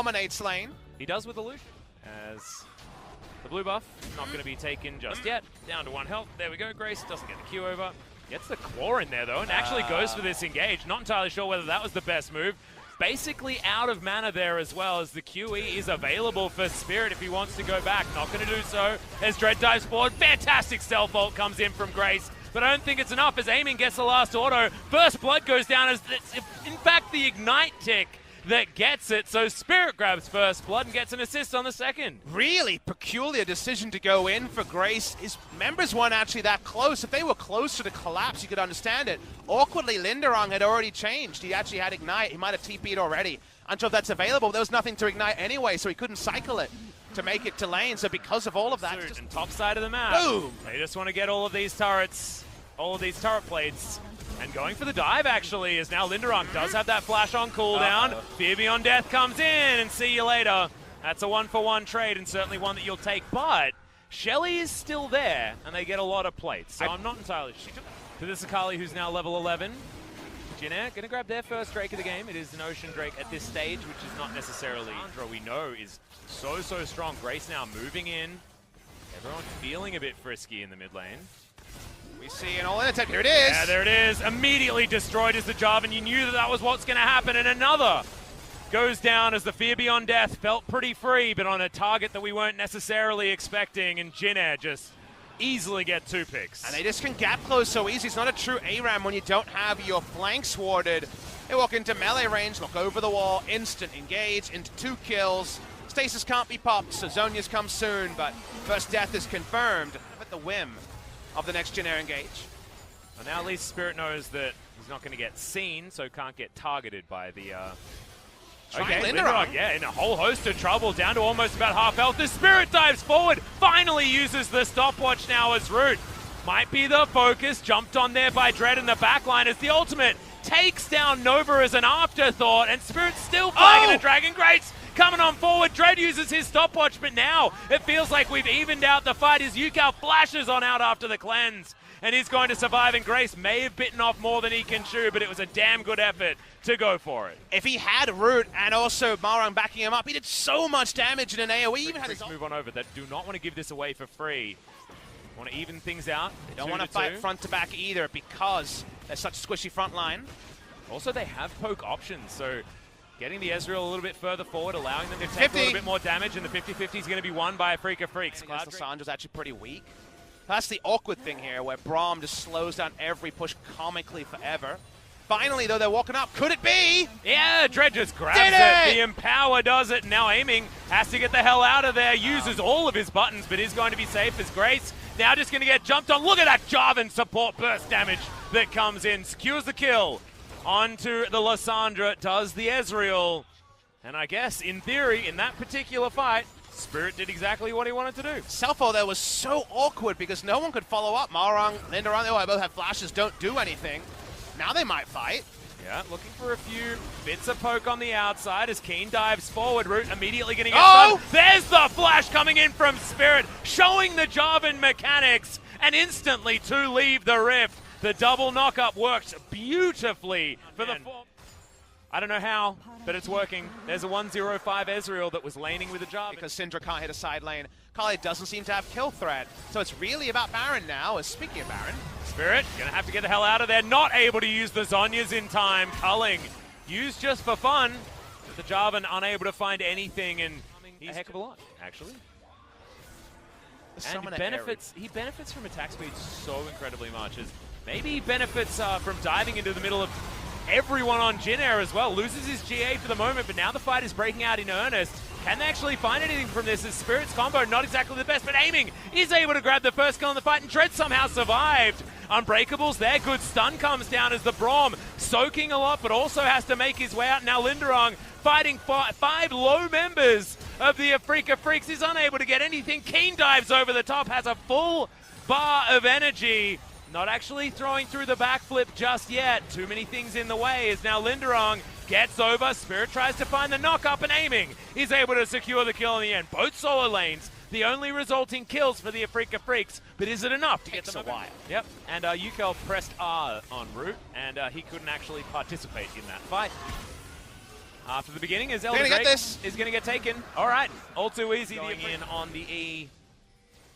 dominates lane. He does with Illusion, as the blue buff not going to be taken just yet. Down to 1 health. There we go. Grace doesn't get the Q over. Gets the claw in there, though, and actually goes for this engage. Not entirely sure whether that was the best move. Basically out of mana there as well, as the QE is available for Spirit if he wants to go back. Not going to do so as Dread dives forward. Fantastic stealth ult comes in from Grace, but I don't think it's enough as Aiming gets the last auto. First blood goes down as it's, in fact, the Ignite tick that gets it, so Spirit grabs first blood and gets an assist on the second. Really peculiar decision to go in for Grace. His members weren't actually that close. If they were closer to collapse, you could understand it. Awkwardly, Linderong had already changed. He actually had Ignite. He might have TP'd already. Unsure if that's available. There was nothing to Ignite anyway, so he couldn't cycle it to make it to lane. So because of all of that, and top side of the map, boom! They just want to get all of these turrets, all of these turret plates. And going for the dive, actually, is now Linderong does have that flash on cooldown. Fear Beyond Death comes in, and see you later. That's a 1-for-1 trade, and certainly one that you'll take. But Shelly is still there, and they get a lot of plates. So I'm not entirely sure. To this Akali, who's now level 11. Jin Air going to grab their first Drake of the game. It is an Ocean Drake at this stage, which is not necessarily Andra we know is so strong. Grace now moving in. Everyone feeling a bit frisky in the mid lane. We see an all-in attempt. Here it is. Yeah, there it is. Immediately destroyed as the Jarvan. You knew that that was what's going to happen. And another goes down as the Fear Beyond Death felt pretty free, but on a target that we weren't necessarily expecting. And Jin Air just easily get 2 picks. And they just can gap close so easy. It's not a true ARAM when you don't have your flanks warded. They walk into melee range, look over the wall, instant engage into 2 kills. Stasis can't be popped, so Zhonya's come soon, but first death is confirmed at the whim of the next Jin Air engage. Well, now at least Spirit knows that he's not going to get seen, so can't get targeted by the... Okay, Linderong, yeah, in a whole host of trouble, down to almost about half health. The Spirit dives forward, finally uses the stopwatch now as Root. Might be the focus, jumped on there by Dread in the backline as the ultimate takes down Nova as an afterthought, and Spirit's still flagging the Dragon Grates. Coming on forward, Dread uses his stopwatch, but now it feels like we've evened out the fight as Yukao flashes on out after the cleanse. And he's going to survive, and Grace may have bitten off more than he can chew, but it was a damn good effort to go for it. If he had Root and also Marang backing him up, he did so much damage in an AoE. Even had his move on over. That do not want to give this away for free. Want to even things out. They don't want to fight front to back either because there's such a squishy front line. Also, they have poke options, so getting the Ezreal a little bit further forward, allowing them to take a little bit more damage, and the 50-50 is going to be won by Afreeca Freecs. Sandra's actually pretty weak. That's the awkward thing here, where Braum just slows down every push comically forever. Finally, though, they're walking up. Could it be? Yeah, Dread just grabs it. The Empower does it. Now Aiming has to get the hell out of there. Uses all of his buttons, but is going to be safe as Grace. Now just going to get jumped on. Look at that Jarvan support burst damage that comes in. Secures the kill. Onto the Lysandra, does the Ezreal. And I guess, in theory, in that particular fight, Spirit did exactly what he wanted to do. Selfo there was so awkward because no one could follow up. Marang, Linderong, they both have flashes, don't do anything. Now they might fight. Yeah, looking for a few bits of poke on the outside as Keen dives forward. Root immediately getting stunned. There's the flash coming in from Spirit, showing the Jarvan mechanics, and instantly to leave the rift. The double knock-up worked beautifully for the... I don't know how, but it's working. There's a 105 Ezreal that was laning with a Jarvan. Because Syndra can't hit a side lane. Kali doesn't seem to have kill threat. So it's really about Baron now. As speaking of Baron, Spirit gonna have to get the hell out of there. Not able to use the Zhonya's in time. Culling used just for fun. But the Jarvan unable to find anything, and a heck of a lot, actually. And he benefits from attack speed so incredibly much. As maybe he benefits from diving into the middle of everyone on Jin Air as well. Loses his GA for the moment, but now the fight is breaking out in earnest. Can they actually find anything from this? As Spirit's combo not exactly the best, but Aiming is able to grab the first kill in the fight, and Dread somehow survived. Unbreakables there. Good stun comes down as the Braum soaking a lot, but also has to make his way out. Now Linderong fighting five low members of the Afreeca Freecs is unable to get anything. Keen dives over the top, has a full bar of energy. Not actually throwing through the backflip just yet. Too many things in the way as now Linderong gets over. Spirit tries to find the knock-up, and Aiming is able to secure the kill in the end. Both solo lanes, the only resulting kills for the Afreeca Freecs, but is it enough to get them a while? Yep, and Yukao pressed R on Root, and he couldn't actually participate in that fight. After the beginning, as They're Elder gonna get Drake this. is going to get taken. All right, all too easy. Going in on the E.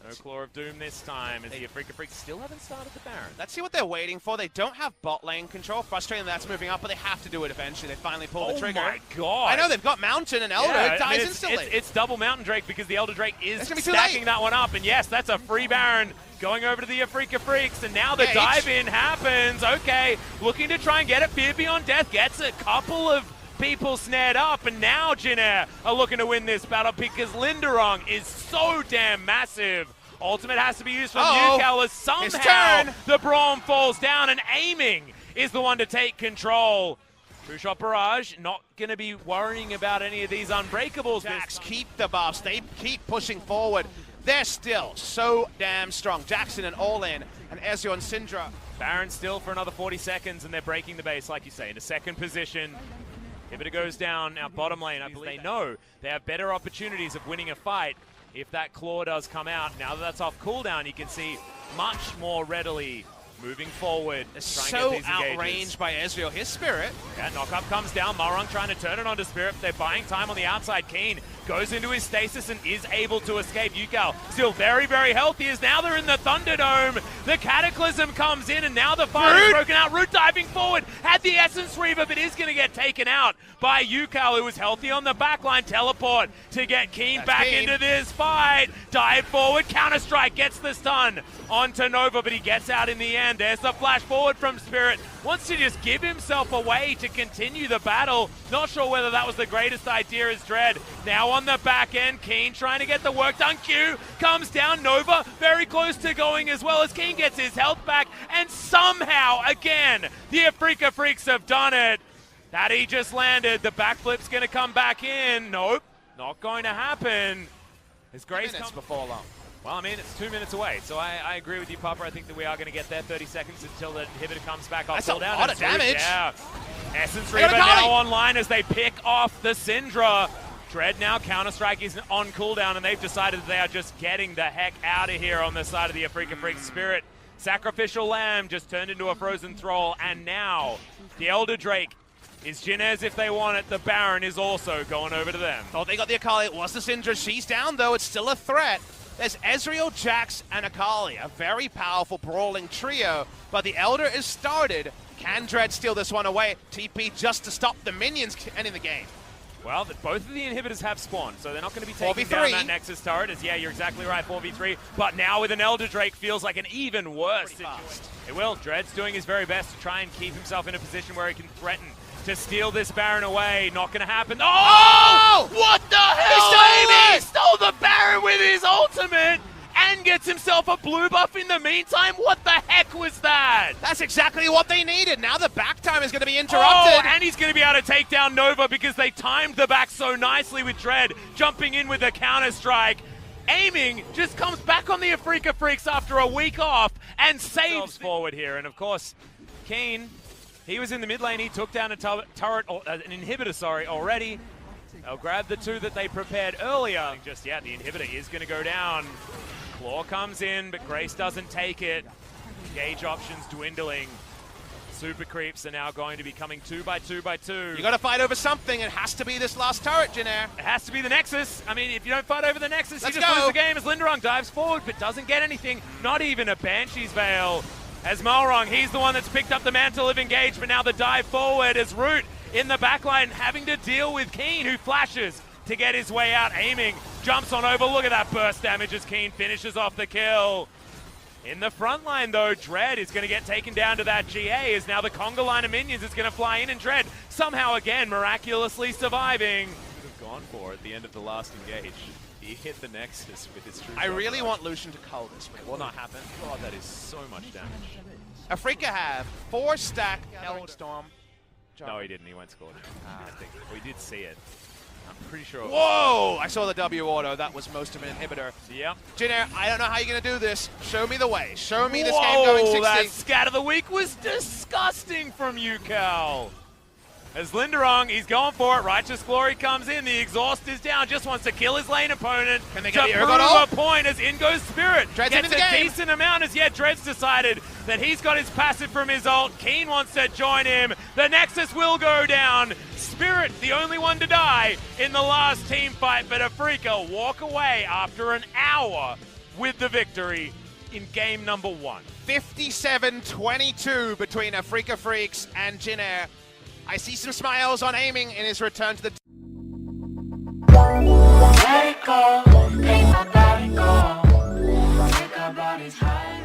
No Claw of Doom this time, as the Afreeca Freecs still haven't started the Baron. Let's see what they're waiting for. They don't have bot lane control. Frustrating that's moving up, but they have to do it eventually. They finally pull the trigger. Oh my god. I know, they've got Mountain and Elder. Yeah, It dies it's, instantly. It's double Mountain Drake because the Elder Drake is gonna be too stacking late. that one up. And yes, that's a free Baron going over to the Afreeca Freecs. And now the Yeah, dive-in happens. Okay, looking to try and get it. Fear Beyond Death gets a couple of people snared up. And now Jin Air are looking to win this battle because Linderong is so damn massive. Ultimate has to be used from Yukel as somehow the Braum falls down, and Aiming is the one to take control. True Shot Barrage, not going to be worrying about any of these unbreakables. Jax keep the buffs. They keep pushing forward. They're still so damn strong. Jackson and All-In, and Ezreal and Syndra. Baron still for another 40 seconds, and they're breaking the base, like you say, in a second position. Inhibitor goes down. Now bottom lane, I believe they know they have better opportunities of winning a fight if that claw does come out. Now that that's off cooldown, you can see much more readily moving forward. So outranged by Ezreal. His Spirit. Yeah, knockup comes down. Marong trying to turn it onto Spirit. They're buying time on the outside. Keen goes into his stasis and is able to escape. Yukal still very, very healthy as now they're in the Thunderdome. The Cataclysm comes in and now the fight is broken out. Root diving forward. Had the Essence Reaver, but is going to get taken out by Yukal, who was healthy on the backline. Teleport to get Keen back into this fight. Dive forward. Counter-Strike gets the stun onto Nova, but he gets out in the end. There's the flash forward from Spirit. Wants to just give himself away to continue the battle. Not sure whether that was the greatest idea as Dread. Now on the back end, Keen trying to get the work done. Q comes down. Nova very close to going as well as Keen gets his health back. And somehow, again, the Afreeca Freecs have done it. That he just landed. The backflip's going to come back in. Nope, not going to happen. As Grace comes before long. Well, I mean, it's 2 minutes away, so I agree with you, Papa. I think that we are going to get there. 30 seconds until the inhibitor comes back off. That's a lot of damage. Yeah. Essence Reaver now online as they pick off the Syndra. Dread now, Counter-Strike is on cooldown, and they've decided that they are just getting the heck out of here on the side of the Afreeca Freecs. Spirit, Sacrificial Lamb just turned into a Frozen Thrall, and now the Elder Drake is Jin Air's if they want it. The Baron is also going over to them. Oh, they got the Akali. It was the Syndra. She's down, though. It's still a threat. There's Ezreal, Jax, and Akali, a very powerful brawling trio, but the Elder is started. Can Dread steal this one away? TP just to stop the minions ending the game. Well, both of the inhibitors have spawned, so they're not going to be taking down that Nexus turret. Yeah, you're exactly right, 4v3. But now with an Elder Drake feels like an even worse situation. It will. Dread's doing his very best to try and keep himself in a position where he can threaten to steal this Baron away. Not going to happen. Oh! What the hell? He stole the Baron with his ultimate and gets himself a blue buff in the meantime. What the heck was that? That's exactly what they needed. Now the back time is going to be interrupted. Oh, and he's going to be able to take down Nova because they timed the back so nicely with Dread jumping in with a Counter-Strike. Aiming just comes back on the Afreeca Freecs after a week off and saves forward here. And of course, Keen, he was in the mid lane. He took down a turret, an inhibitor, already. They'll grab the two that they prepared earlier. Just yet, the inhibitor is going to go down. Claw comes in, but Grace doesn't take it. Gauge options dwindling. Super creeps are now going to be coming 2 by 2 by 2. You got to fight over something. It has to be this last turret, Jin Air. It has to be the Nexus. I mean, if you don't fight over the Nexus, you just lose the game as Linderong dives forward, but doesn't get anything. Not even a Banshee's Veil. As Malrong, he's the one that's picked up the mantle of engage, but now the dive forward as Root in the backline having to deal with Keen, who flashes to get his way out. Aiming, jumps on over. Look at that burst damage as Keen finishes off the kill. In the front line, though, Dread is going to get taken down to that GA as now the conga line of minions is going to fly in, and Dread somehow again miraculously surviving. Could have gone for at the end of the last engage. He hit the Nexus with his true. I really want Lucian to cull this, but it will not happen. God, that is so much damage. Afreeca have 4 stack Storm. No, he didn't. He went Scorch. I think we did see it. I'm pretty sure. Whoa! I saw the W auto. That was most of an inhibitor. Yep. Jin Air, I don't know how you're going to do this. Show me the way. Show me this game going 60. That scat of the week was disgusting from Yukel. As Linderong, he's going for it. Righteous Glory comes in. The exhaust is down. Just wants to kill his lane opponent. Can they to get the prove Urgot a point as in goes Spirit. Dread's Gets into the a game. decent amount as yet. Dread's decided that he's got his passive from his ult. Keen wants to join him. The Nexus will go down. Spirit, the only one to die in the last team fight, but Afreeca walk away after an hour with the victory in game number 1. 57-22 between Afreeca Freecs and Jinair. I see some smiles on aiming in his return to the... Let it go, make my body go. Make our bodies high.